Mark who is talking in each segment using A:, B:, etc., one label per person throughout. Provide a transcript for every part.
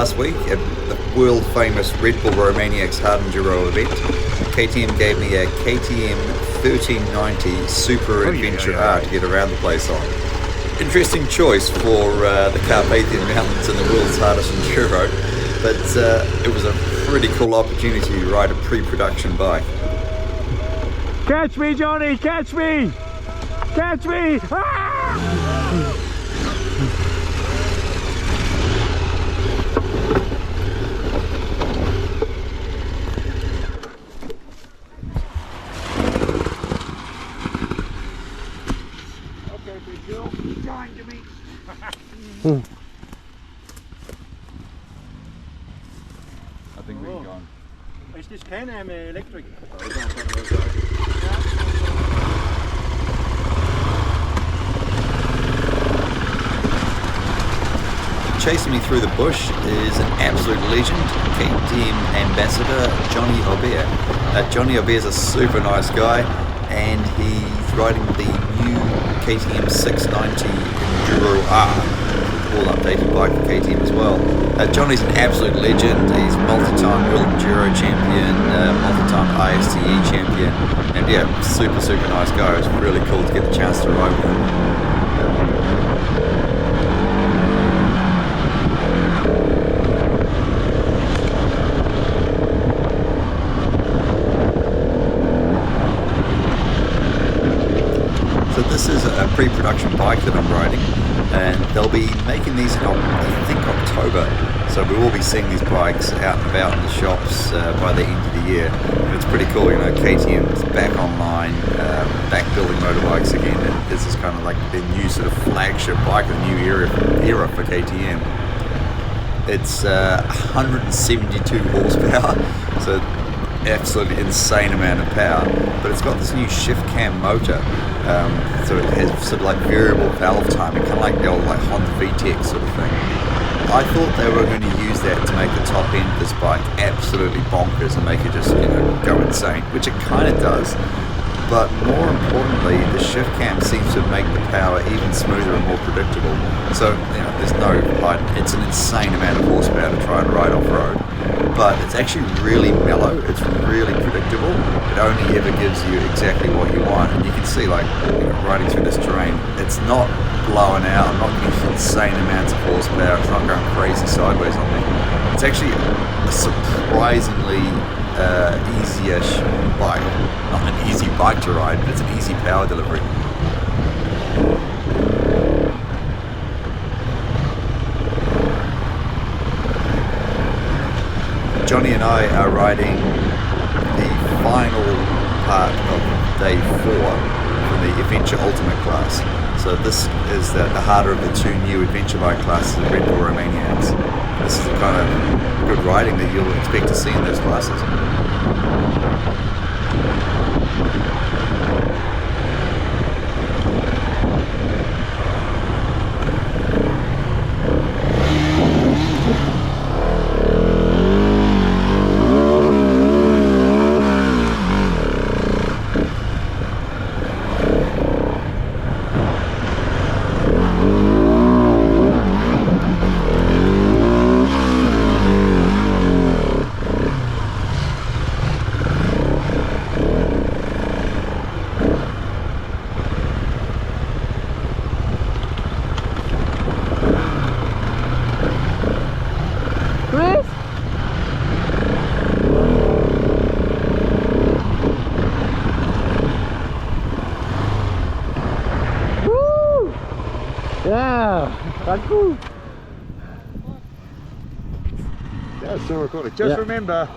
A: last week at the world famous Red Bull Romaniacs hard enduro event. KTM gave me a KTM 1390 Super Adventure R to get around the place on. Interesting choice for the Carpathian Mountains and the world's hardest enduro, but it was a pretty cool opportunity to ride a pre-production bike.
B: Catch me, Johnny! Catch me! Catch me! Ah!
C: Okay, big girl, join to me.
A: I think we've gone.
C: Is this KTM electric?
A: Chasing me through the bush is an absolute legend, KTM ambassador Johnny Aubert. Johnny Aubert is a super nice guy, and he's riding the new KTM 690 Enduro R, all updated bike for KTM as well. Johnny's an absolute legend. He's multi-time world enduro champion, multi-time ISTE champion, and yeah, super nice guy. It was really cool to get the chance to ride with him. So this is a pre-production bike that I'm riding, and they'll be making these in, I think, October. So we will be seeing these bikes out and about in the shops by the end of the year. And it's pretty cool, you know, KTM's back online, back building motorbikes again, and this is kind of like the new sort of flagship bike, the new era for KTM. It's 172 horsepower, so absolutely insane amount of power, but it's got this new shift cam motor, so it has sort of like variable valve timing, kind of like the old like Honda VTEC sort of thing. I thought they were going to use that to make the top end of this bike absolutely bonkers and make it just, you know, go insane, which it kind of does, but more importantly, the shift cam seems to make the power even smoother and more predictable. So, you know, there's no height. It's an insane amount of horsepower to try and ride off-road, but it's actually really mellow. It's really predictable. It only ever gives you exactly what you want, and you can see, like, you know, riding through this terrain, it's not blowing out. I'm not getting insane amounts of horsepower. It's not going crazy sideways on me. It's actually a surprisingly easy-ish bike. Not an easy bike to ride, but it's an easy power delivery. Johnny and I are riding the final part of day 4 for the Adventure Ultimate class. So this is the harder of the two new adventure bike classes of Red Bull Romaniacs. This is the kind of good riding that you'll expect to see in those classes.
B: Yeah, that's cool.
C: That's still recording. Just remember,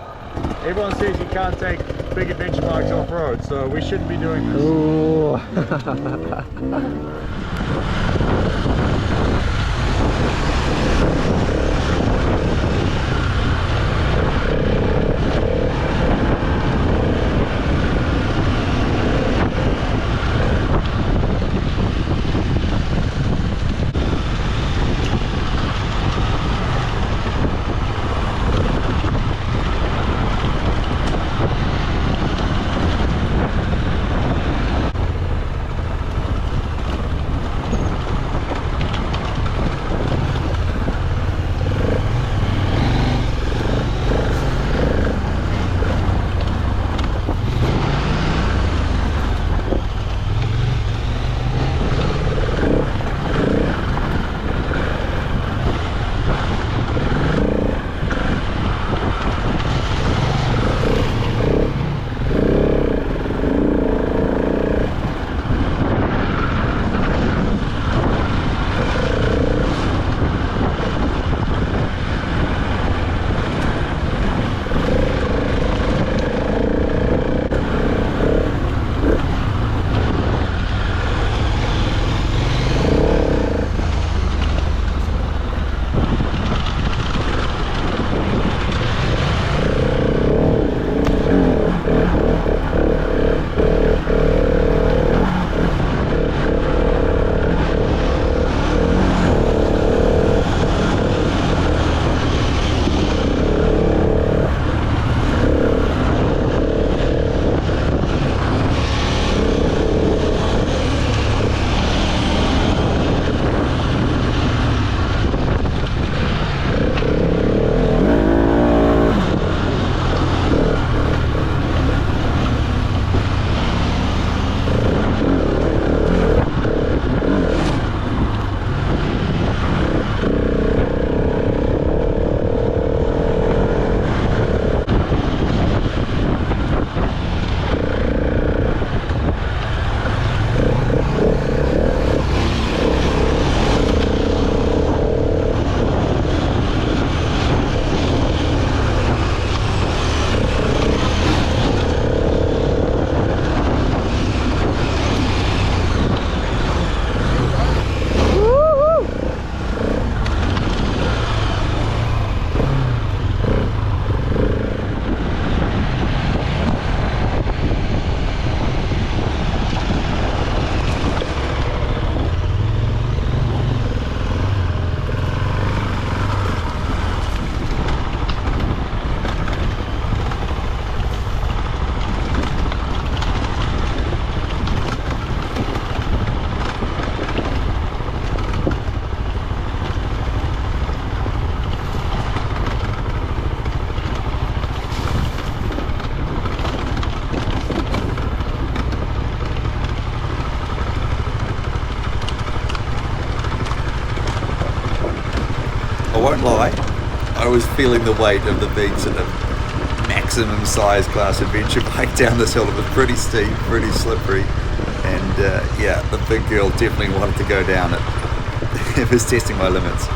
C: everyone says you can't take big adventure bikes off-road, so we shouldn't be doing this.
B: Ooh.
A: was feeling the weight of the beats and the maximum size class adventure bike down this hill. It was pretty steep, pretty slippery, and yeah, the big girl definitely wanted to go down it. It was testing my limits.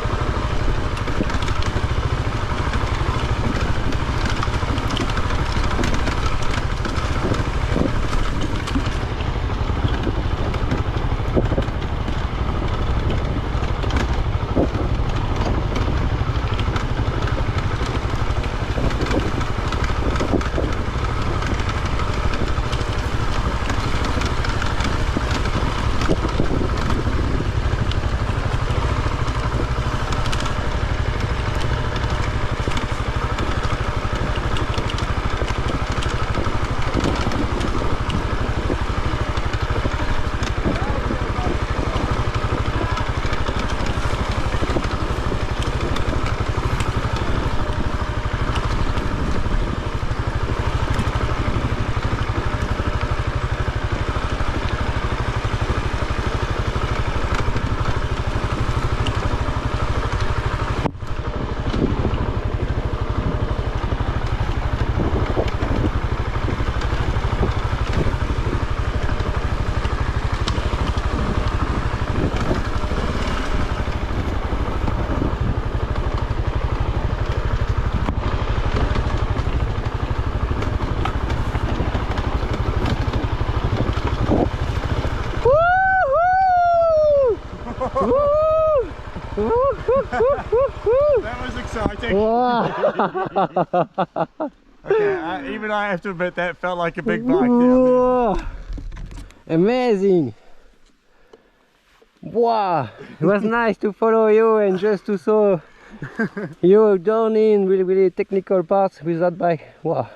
C: That was exciting. Okay, even I have to admit that felt like a big bike down there.
D: Amazing! Wow! It was nice to follow you and just to saw you down in really technical parts with that bike. Wow!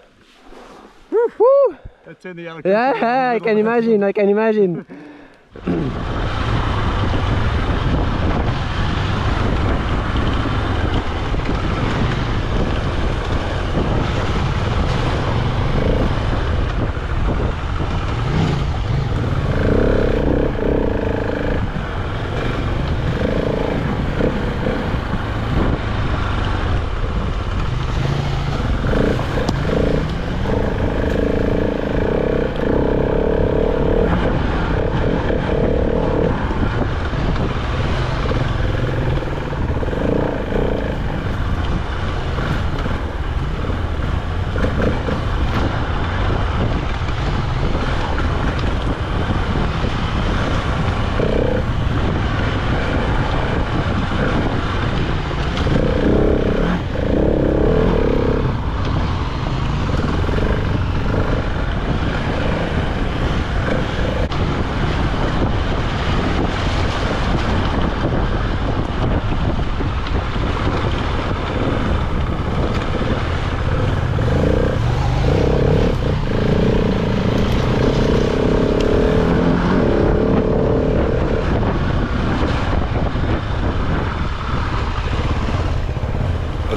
D: Woo!
C: That's in the electricity.
D: Yeah, I can imagine. I can imagine.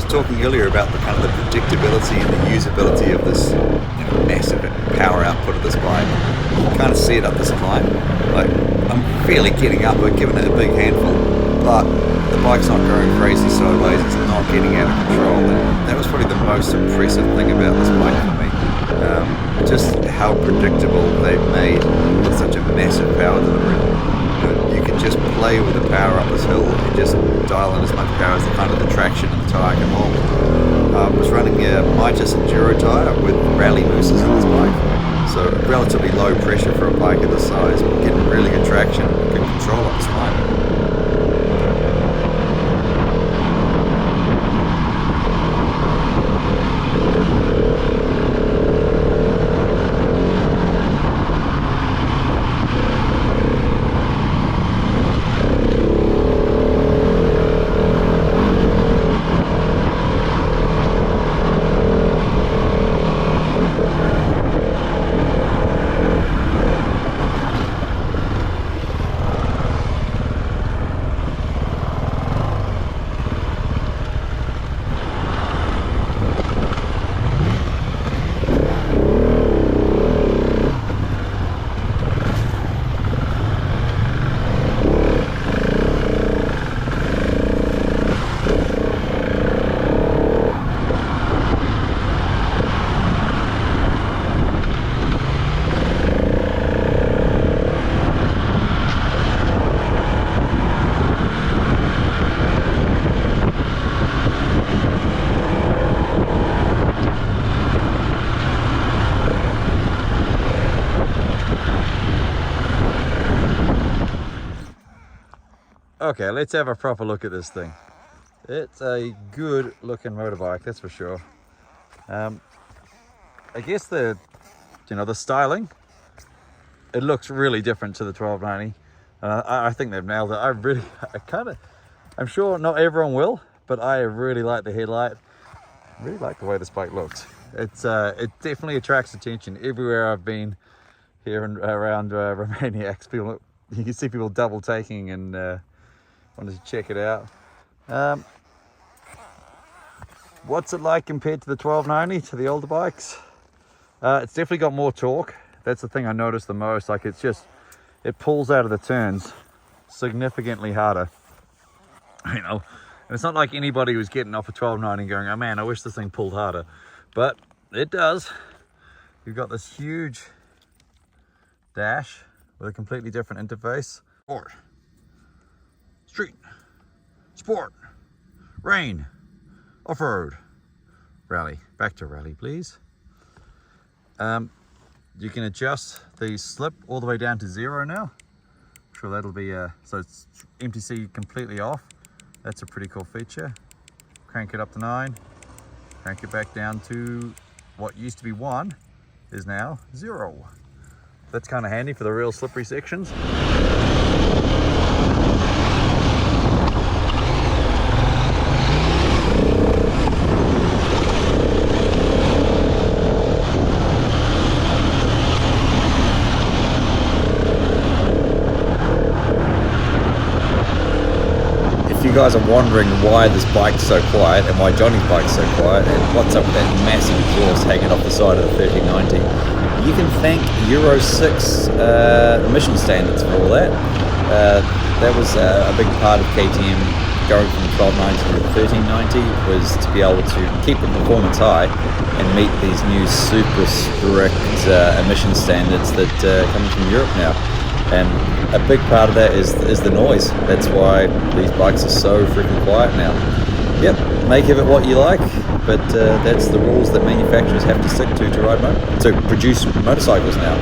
A: Talking earlier about the kind of the predictability and the usability of this, you know, massive power output of this bike. You can kind of see it up this climb. Like, I'm fairly getting up and giving it a big handful, but the bike's not going crazy sideways, it's not getting out of control, and that was probably the most impressive thing about this bike for me. Just how predictable they've made with such a massive power delivery. You can just play with the power up this hill and just dial in as much power as the kind of the traction and the tyre can hold. I was running a Mitas enduro tyre with rally boosters in this bike, so relatively low pressure for a bike of this size, but getting really good traction, good control up this climb. Okay, let's have a proper look at this thing. It's a good looking motorbike, that's for sure. I guess the styling, it looks really different to the 1290. I think they've nailed it. I'm sure not everyone will, but I really like the headlight. I really like the way this bike looks. It definitely attracts attention everywhere I've been here and around Romaniacs. You can see people double taking and wanted to check it out. What's it like compared to the 1290, to the older bikes? It's definitely got more torque. That's the thing I noticed the most. Like it pulls out of the turns significantly harder. You know, and it's not like anybody was getting off a 1290 going, oh man, I wish this thing pulled harder. But it does. You've got this huge dash with a completely different interface. Sport, street, sport, rain, off-road, rally. Back to rally, please. You can adjust the slip all the way down to 0 now. I'm sure that'll be so it's MTC completely off. That's a pretty cool feature. Crank it up to 9, crank it back down to what used to be 1 is now 0. That's kind of handy for the real slippery sections. If you guys are wondering why this bike's so quiet and why Johnny's bike's so quiet and what's up with that massive exhaust hanging off the side of the 1390, you can thank Euro 6 emission standards for all that. That was a big part of KTM going from the 1290 to the 1390, was to be able to keep the performance high and meet these new super strict emission standards that are coming from Europe now. And a big part of that is the noise. That's why these bikes are so freaking quiet now. Yep, make of it what you like, but that's the rules that manufacturers have to stick to ride to produce motorcycles now.